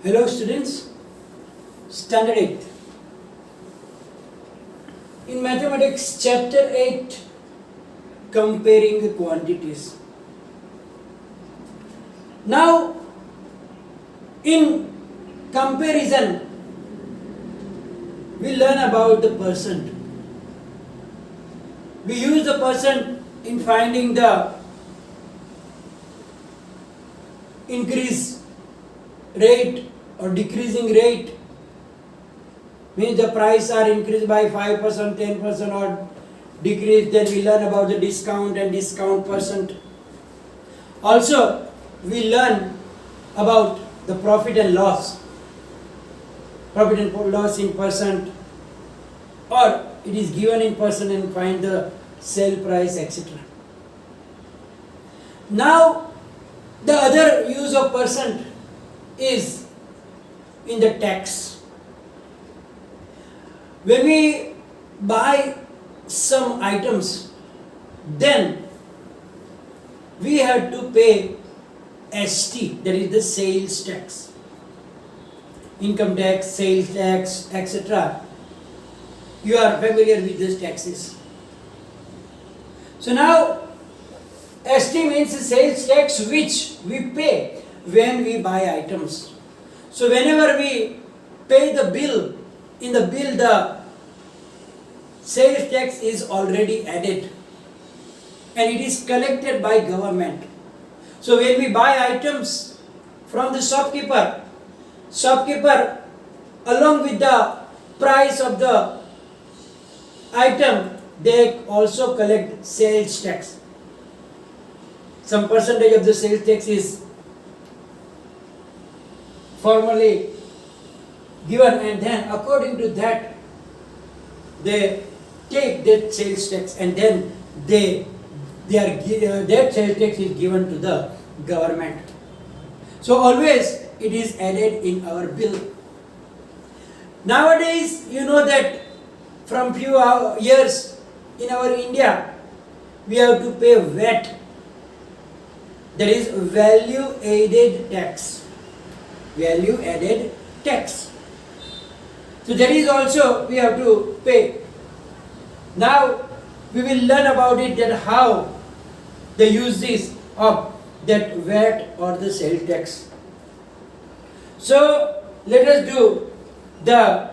Hello students, Standard 8. In Mathematics Chapter 8, Comparing Quantities. Now, in comparison, we learn about the percent. We use the percent in finding the increase rate or decreasing rate, means the price are increased by 5%, 10% or decrease. Then we learn about the discount and discount percent. Also we learn about the profit and loss in percent, or it is given in percent and find the sale price, etc. Now the other use of percent is in the tax. When we buy some items, then we have to pay ST, that is the sales tax, income tax, sales tax, etc. You are familiar with these taxes. So now ST means sales tax which we pay when we buy items. So whenever we pay the bill, in the bill the sales tax is already added and it is collected by government. So when we buy items from the shopkeeper along with the price of the item, they also collect sales tax. Some percentage of the sales tax is formally given, and then according to that they take that sales tax, and then that sales tax is given to the government. So always it is added in our bill. Nowadays you know that from few years in our India we have to pay VAT, that is value added tax. Value added tax. So that is also we have to pay. Now we will learn about it, that how the uses of that VAT or the sales tax. So let us do the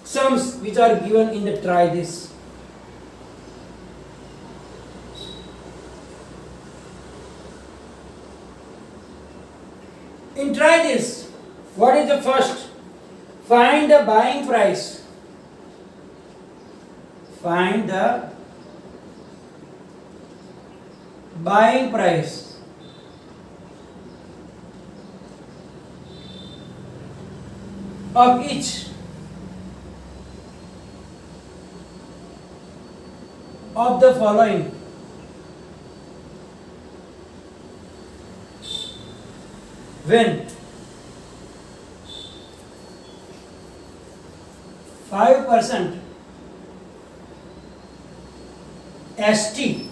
sums which are given in the try this. In try this, what is the first? Find the buying price. Find the buying price of each of the following. When 5% ST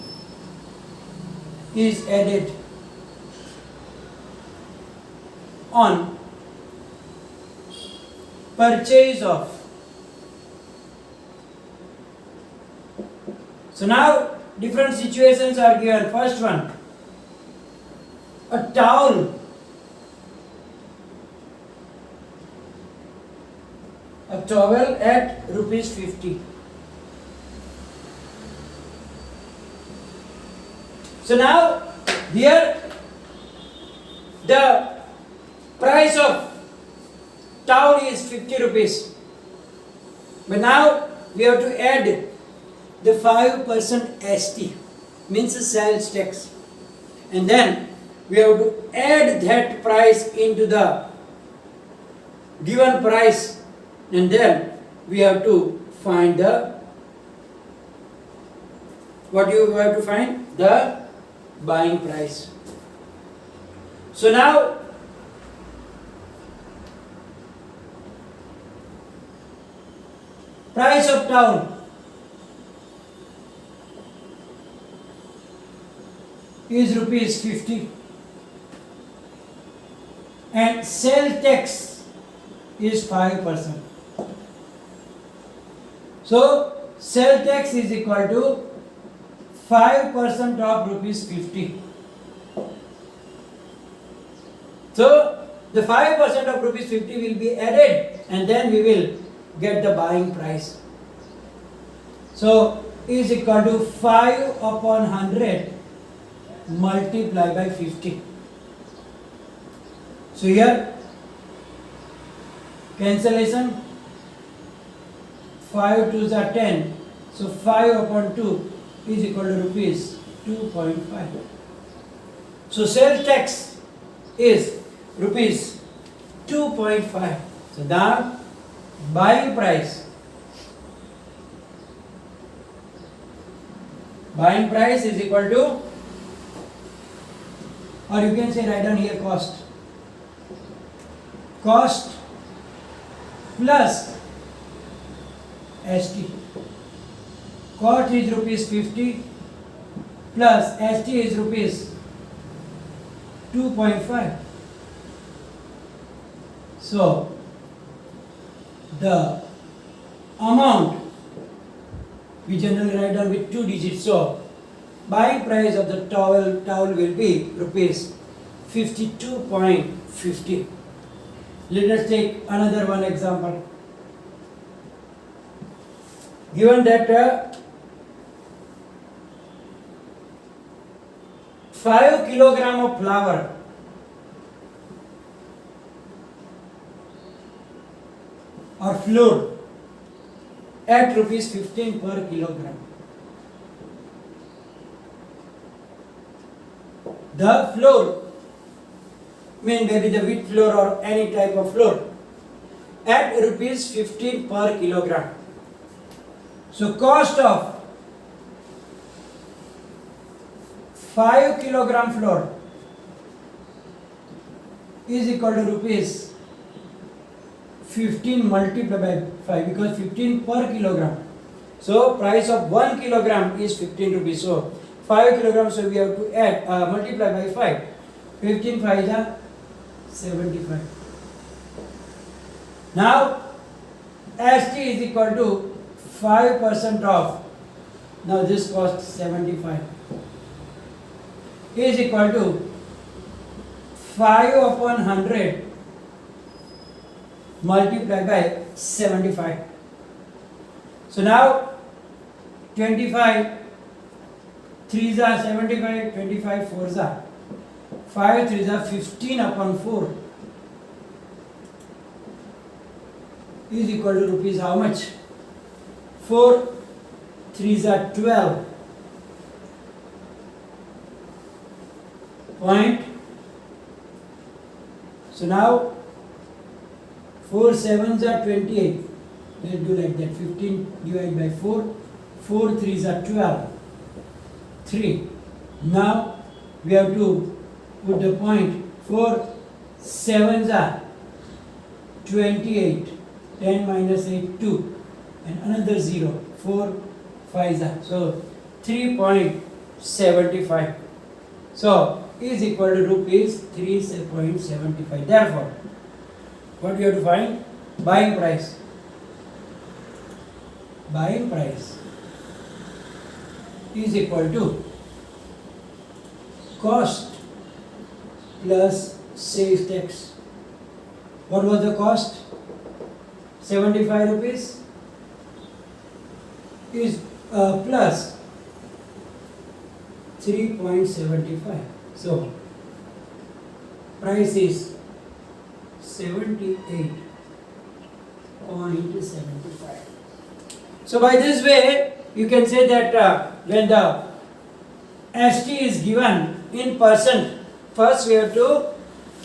is added on purchase of. So now different situations are given. First one, a towel. A towel at ₹50. So now here the price of towel is 50 rupees. But now we have to add the 5% ST, means sales tax. And then we have to add that price into the given price. And then we have to find the, what you have to find? The buying price. So now price of towel is ₹50, and sales tax is 5%. So sales tax is equal to 5% of rupees 50. So the 5% of rupees 50 will be added and then we will get the buying price. So is equal to 5 upon 100 multiplied by 50. So here cancellation, 5 2s are 10. So 5 upon 2 is equal to rupees 2.5. So sales tax is rupees 2.5. So now buying price is equal to, or you can say write down here cost plus ST. Cost is rupees 50 plus ST is rupees 2.5. So the amount we generally write down with 2 digits. So buying price of the towel will be rupees 52.50. Let us take another one example. Given that 5 kilogram of flour or flour at rupees 15 per kilogram. The flour, maybe the wheat flour or any type of flour, at rupees 15 per kilogram. So cost of 5 kilogram flour is equal to rupees 15 multiplied by 5, because 15 per kilogram. So price of 1 kilogram is 15 rupees. So 5 kilograms, so we have to add multiply by 5. 15 5 is 75. Now ST is equal to 5% of, now this cost 75, is equal to 5 upon 100 multiplied by 75. So now 25 3s are 75, 25 4s are 5 3s are 15 upon 4 is equal to rupees how much? 4 3s are 12 point. So now 4 7s are 28. Let's do like that. 15 divided by 4. 4 3s are 12. 3. Now we have to put the point. 4 7s are 28. 10 minus 8 2. And another 0. 4 5s are. So 3.75. So is equal to rupees 3.75. Therefore, what we have to find? Buying price. Buying price is equal to cost plus sales tax. What was the cost? 75 rupees is plus 3.75. So price is 78.75. So by this way you can say that when the ST is given in percent, first we have to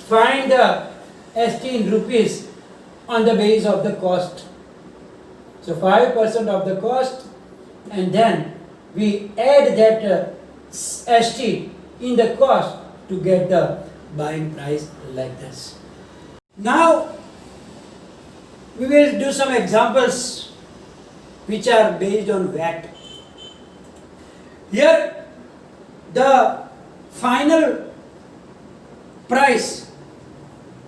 find the ST in rupees on the base of the cost. So 5% of the cost, and then we add that ST in the cost to get the buying price like this. Now we will do some examples which are based on VAT. Here the final price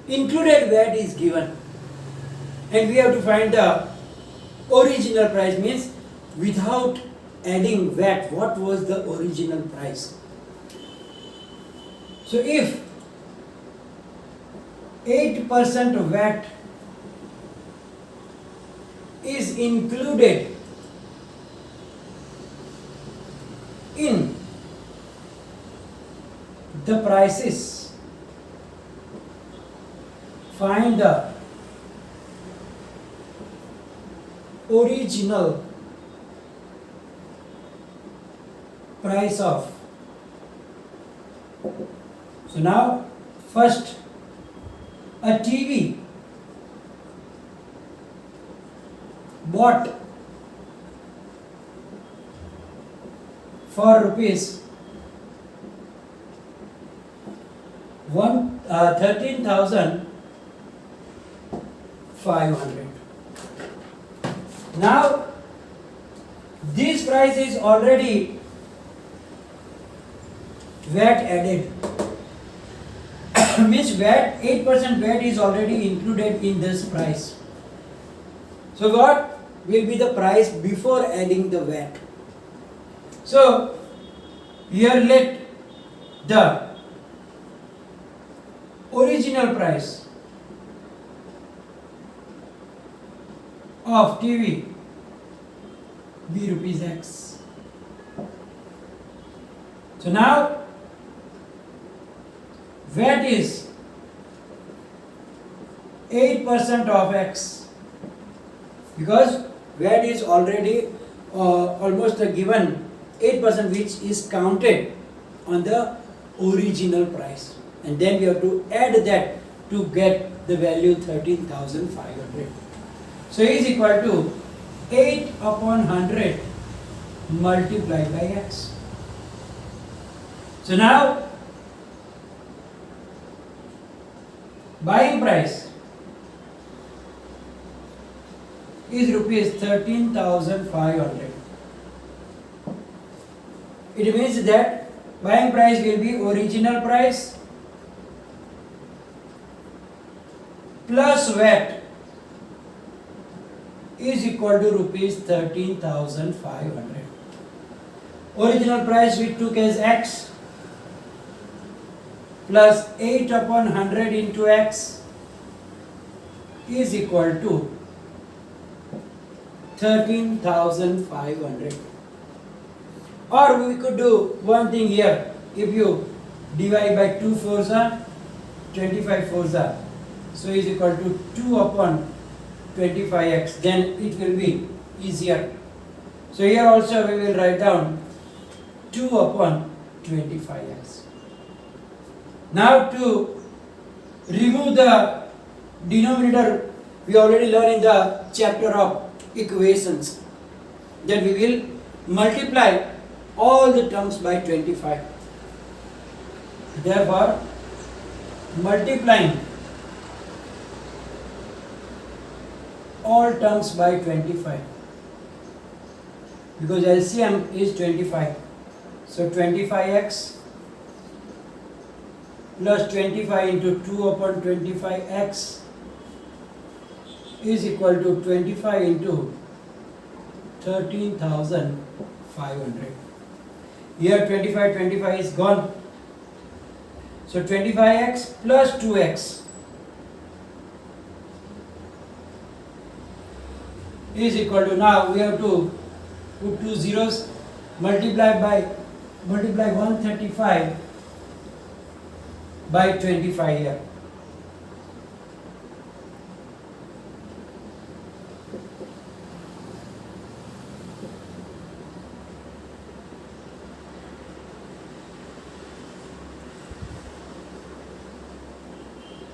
included VAT is given, and we have to find the original price, means without adding VAT, what was the original price. So if 8% of VAT is included in the prices, find the original price of. So now first, a TV bought for rupees 13,500. Now this price is already VAT added. Means VAT, 8% VAT is already included in this price. So what will be the price before adding the VAT? So here let the original price of TV be rupees X. So now VAT is 8% of X, because VAT is already almost a given 8%, which is counted on the original price, and then we have to add that to get the value 13,500. So is equal to 8 upon 100 multiplied by X. So now buying price is rupees 13,500. It means that buying price will be original price plus VAT is equal to rupees 13,500. Original price we took as X plus 8 upon 100 into X is equal to 13,500. Or we could do one thing here. If you divide by 2 fours are 25 fours are, so is equal to 2 upon 25x, then it will be easier. So here also we will write down 2 upon 25x. Now to remove the denominator, we already learned in the chapter of equations that we will multiply all the terms by 25. Therefore, multiplying all terms by 25, because LCM is 25. So 25x plus 25 into 2 upon 25x is equal to 25 into 13,500. Here 25 is gone. So 25x plus 2x is equal to, now we have to put 2 zeros, multiply 135 by 25 here.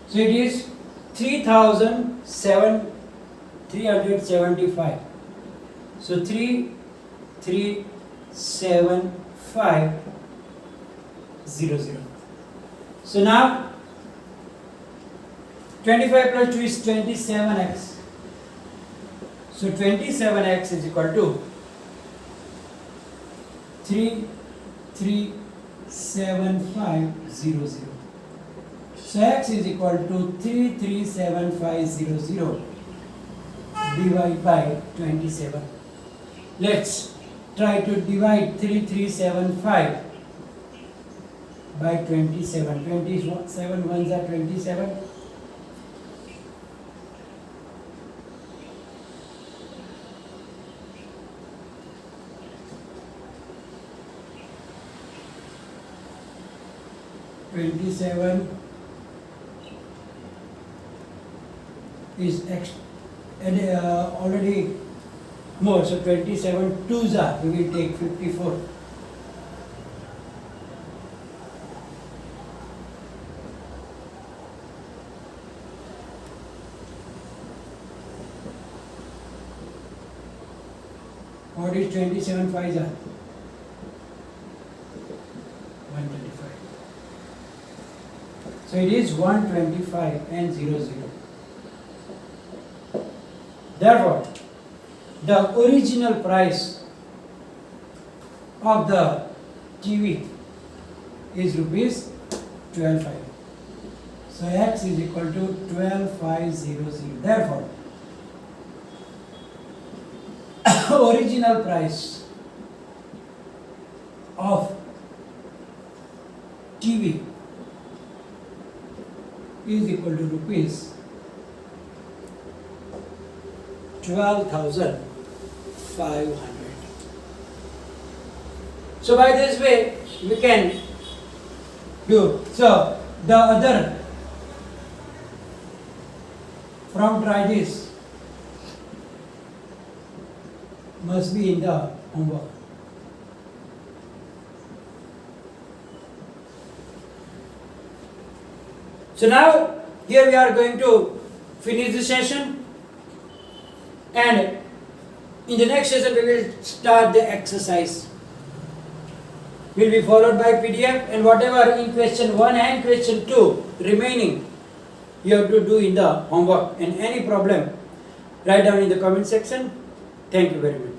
So it is 3,375. So 3,375,00. So now 25 plus 2 is 27x. So 27x is equal to 3,375,00. So x is equal to 337500 divided by 27. Let's try to divide 3375 by 27. 27 ones are 27. Is already more, so 27 twos are, we will take 54. What is 27 fives are? 125. So it is 125 and 00. Therefore, the original price of the TV is rupees 12,500. So x is equal to 12,500. Therefore, original price of TV is equal to rupees 12,500. So by this way we can do. So the other from try this must be in the homework. So now here we are going to finish the session, and in the next session we will start the exercise. Will be followed by PDF, and whatever in question 1 and question 2 remaining you have to do in the homework, and any problem write down in the comment section. Thank you very much.